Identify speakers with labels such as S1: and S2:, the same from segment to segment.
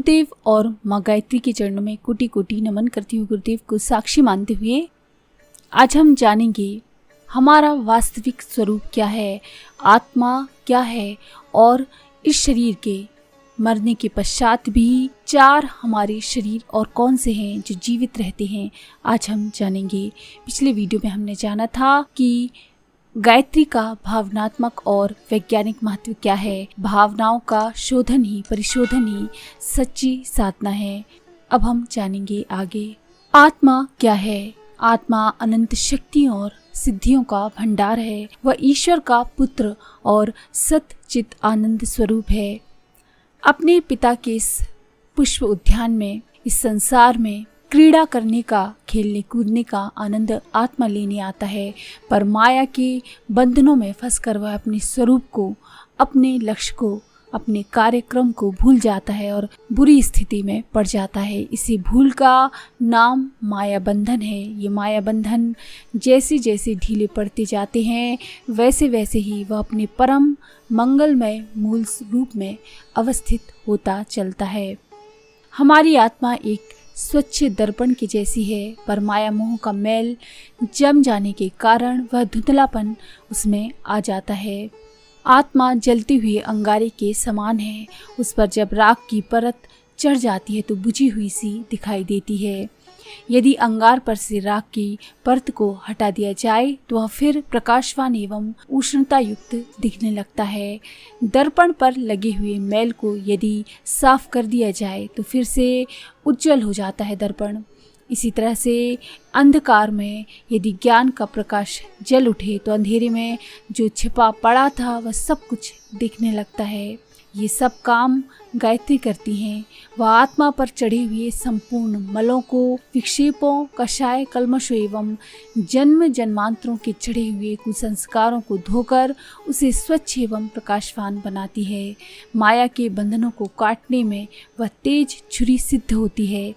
S1: गुरुदेव और माँ गायत्री के चरणों में कोटि कोटि नमन करती हुई गुरुदेव को साक्षी मानते हुए आज हम जानेंगे हमारा वास्तविक स्वरूप क्या है, आत्मा क्या है और इस शरीर के मरने के पश्चात भी 4 हमारे शरीर और कौन से हैं जो जीवित रहते हैं, आज हम जानेंगे। पिछले वीडियो में हमने जाना था कि गायत्री का भावनात्मक और वैज्ञानिक महत्व क्या है। भावनाओं का शोधन ही परिशोधन ही सच्ची साधना है। अब हम जानेंगे आगे आत्मा क्या है। आत्मा अनंत शक्तियों और सिद्धियों का भंडार है। वह ईश्वर का पुत्र और सच्चित आनंद स्वरूप है। अपने पिता के इस पुष्प उद्यान में, इस संसार में क्रीड़ा करने का, खेलने कूदने का आनंद आत्मा लेने आता है, पर माया के बंधनों में फंसकर वह अपने स्वरूप को, अपने लक्ष्य को, अपने कार्यक्रम को भूल जाता है और बुरी स्थिति में पड़ जाता है। इसी भूल का नाम माया बंधन है। ये माया बंधन जैसे जैसे ढीले पड़ते जाते हैं वैसे वैसे ही वह अपने परम मंगलमय मूल रूप में अवस्थित होता चलता है। हमारी आत्मा एक स्वच्छ दर्पण की जैसी है, पर माया मोह का मैल जम जाने के कारण वह धुंधलापन उसमें आ जाता है। आत्मा जलती हुई अंगारे के समान है। उस पर जब राख की परत चढ़ जाती है तो बुझी हुई सी दिखाई देती है। यदि अंगार पर से राख की परत को हटा दिया जाए तो वह फिर प्रकाशवान एवं उष्णता युक्त दिखने लगता है। दर्पण पर लगे हुए मैल को यदि साफ कर दिया जाए तो फिर से उज्जवल हो जाता है दर्पण। इसी तरह से अंधकार में यदि ज्ञान का प्रकाश जल उठे तो अंधेरे में जो छिपा पड़ा था वह सब कुछ दिखने लगता है। ये सब काम गायत्री करती हैं। वह आत्मा पर चढ़े हुए संपूर्ण मलों को, विक्षेपों, कषाय, कल्मशों एवं जन्म जन्मांतरों के चढ़े हुए कुसंस्कारों को धोकर उसे स्वच्छ एवं प्रकाशवान बनाती है। माया के बंधनों को काटने में वह तेज छुरी सिद्ध होती है।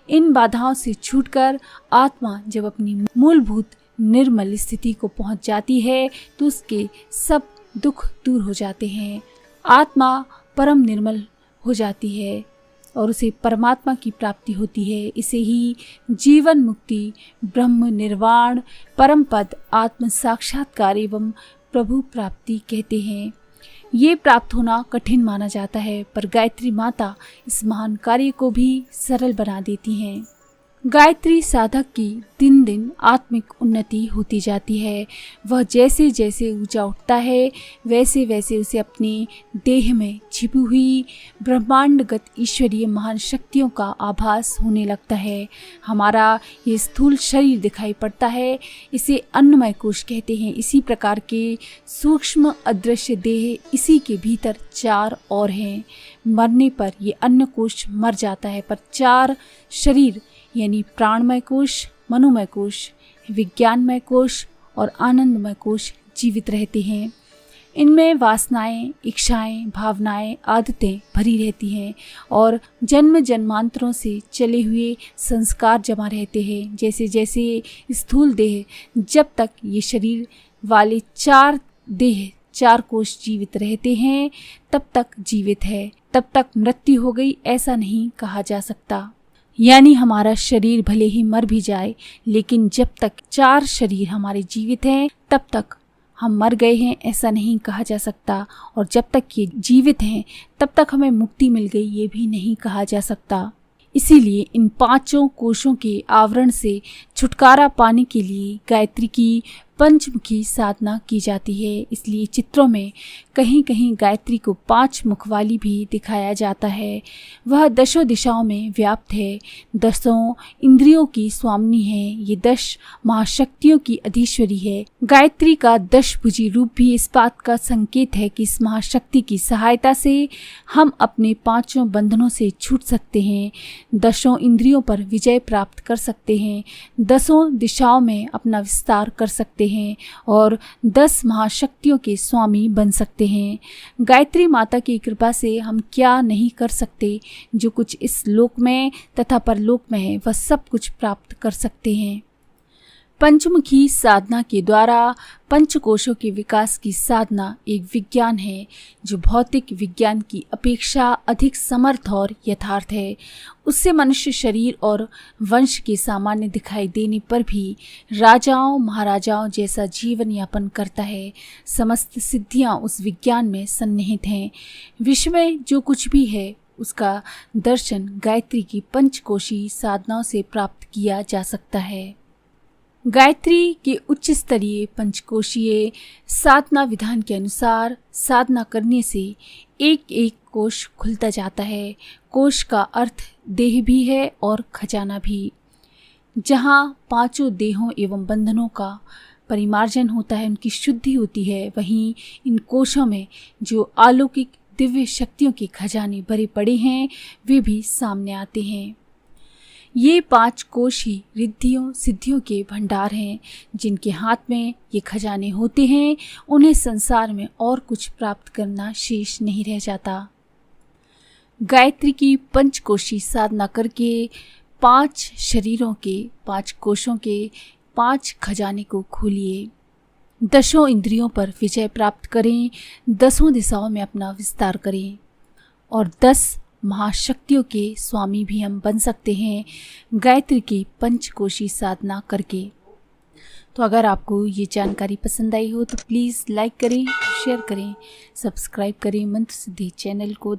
S1: इन बाधाओं से छूटकर आत्मा जब अपनी मूलभूत निर्मल स्थिति को पहुंच जाती है तो उसके सब दुख दूर हो जाते हैं। आत्मा परम निर्मल हो जाती है और उसे परमात्मा की प्राप्ति होती है। इसे ही जीवन मुक्ति, ब्रह्म निर्वाण, परम पद, आत्म साक्षात्कार एवं प्रभु प्राप्ति कहते हैं। ये प्राप्त होना कठिन माना जाता है, पर गायत्री माता इस महान कार्य को भी सरल बना देती हैं। गायत्री साधक की दिन दिन आत्मिक उन्नति होती जाती है। वह जैसे जैसे ऊंचा उठता है वैसे वैसे उसे अपने देह में छिपी हुई ब्रह्मांडगत ईश्वरीय महान शक्तियों का आभास होने लगता है। हमारा ये स्थूल शरीर दिखाई पड़ता है, इसे अन्नमय कोश कहते हैं। इसी प्रकार के सूक्ष्म अदृश्य देह, इसी के भीतर 4 और हैं। मरने पर ये अन्न कोश मर जाता है, पर 4 शरीर यानी प्राणमय कोश, मनोमय कोश, विज्ञानमय कोश और आनंदमय कोश जीवित रहते हैं। इनमें वासनाएं, इच्छाएं, भावनाएं, आदतें भरी रहती हैं और जन्म जन्मांतरों से चले हुए संस्कार जमा रहते हैं। जैसे जैसे स्थूल देह, जब तक ये शरीर वाले 4 देह, 4 कोश जीवित रहते हैं तब तक जीवित है। तब तक मृत्यु हो गई ऐसा नहीं कहा जा सकता। यानी हमारा शरीर भले ही मर भी जाए, लेकिन जब तक 4 शरीर हमारे जीवित हैं तब तक हम मर गए हैं ऐसा नहीं कहा जा सकता। और जब तक ये जीवित हैं तब तक हमें मुक्ति मिल गई ये भी नहीं कहा जा सकता। इसीलिए इन 5 कोशों के आवरण से छुटकारा पाने के लिए गायत्री की पंचमुखी साधना की जाती है। इसलिए चित्रों में कहीं कहीं गायत्री को 5 मुख वाली भी दिखाया जाता है। वह 10 दिशाओं में व्याप्त है, 10 इंद्रियों की स्वामिनी है, ये 10 महाशक्तियों की अधीश्वरी है। गायत्री का 10 भुजी रूप भी इस बात का संकेत है कि इस महाशक्ति की सहायता से हम अपने 5 बंधनों से छूट सकते हैं, 10 इंद्रियों पर विजय प्राप्त कर सकते हैं, 10 दिशाओं में अपना विस्तार कर सकते हैं और 10 महाशक्तियों के स्वामी बन सकते हैं। गायत्री माता की कृपा से हम क्या नहीं कर सकते, जो कुछ इस लोक में तथा परलोक में है वह सब कुछ प्राप्त कर सकते हैं। पंचमुखी साधना के द्वारा पंचकोशों के विकास की साधना एक विज्ञान है जो भौतिक विज्ञान की अपेक्षा अधिक समर्थ और यथार्थ है। उससे मनुष्य शरीर और वंश के सामान्य दिखाई देने पर भी राजाओं महाराजाओं जैसा जीवन यापन करता है। समस्त सिद्धियां उस विज्ञान में सन्निहित हैं। विश्व में जो कुछ भी है उसका दर्शन गायत्री की पंचकोशी साधनाओं से प्राप्त किया जा सकता है। गायत्री के उच्च स्तरीय पंचकोशीय साधना विधान के अनुसार साधना करने से एक एक कोश खुलता जाता है। कोश का अर्थ देह भी है और खजाना भी। जहाँ पांचों देहों एवं बंधनों का परिमार्जन होता है, उनकी शुद्धि होती है, वहीं इन कोशों में जो अलौकिक दिव्य शक्तियों के खजाने भरे पड़े हैं वे भी सामने आते हैं। ये 5 कोश ही रिद्धियों सिद्धियों के भंडार हैं। जिनके हाथ में ये खजाने होते हैं उन्हें संसार में और कुछ प्राप्त करना शेष नहीं रह जाता। गायत्री की पंचकोशी साधना करके 5 शरीरों के 5 कोशों के 5 खजाने को खोलिए। 10 इंद्रियों पर विजय प्राप्त करें, 10 दिशाओं में अपना विस्तार करें और 10 महाशक्तियों के स्वामी भी हम बन सकते हैं गायत्री की पंचकोशी साधना करके। तो अगर आपको ये जानकारी पसंद आई हो तो प्लीज़ लाइक करें, शेयर करें, सब्सक्राइब करें मंत्र सिद्धि चैनल को।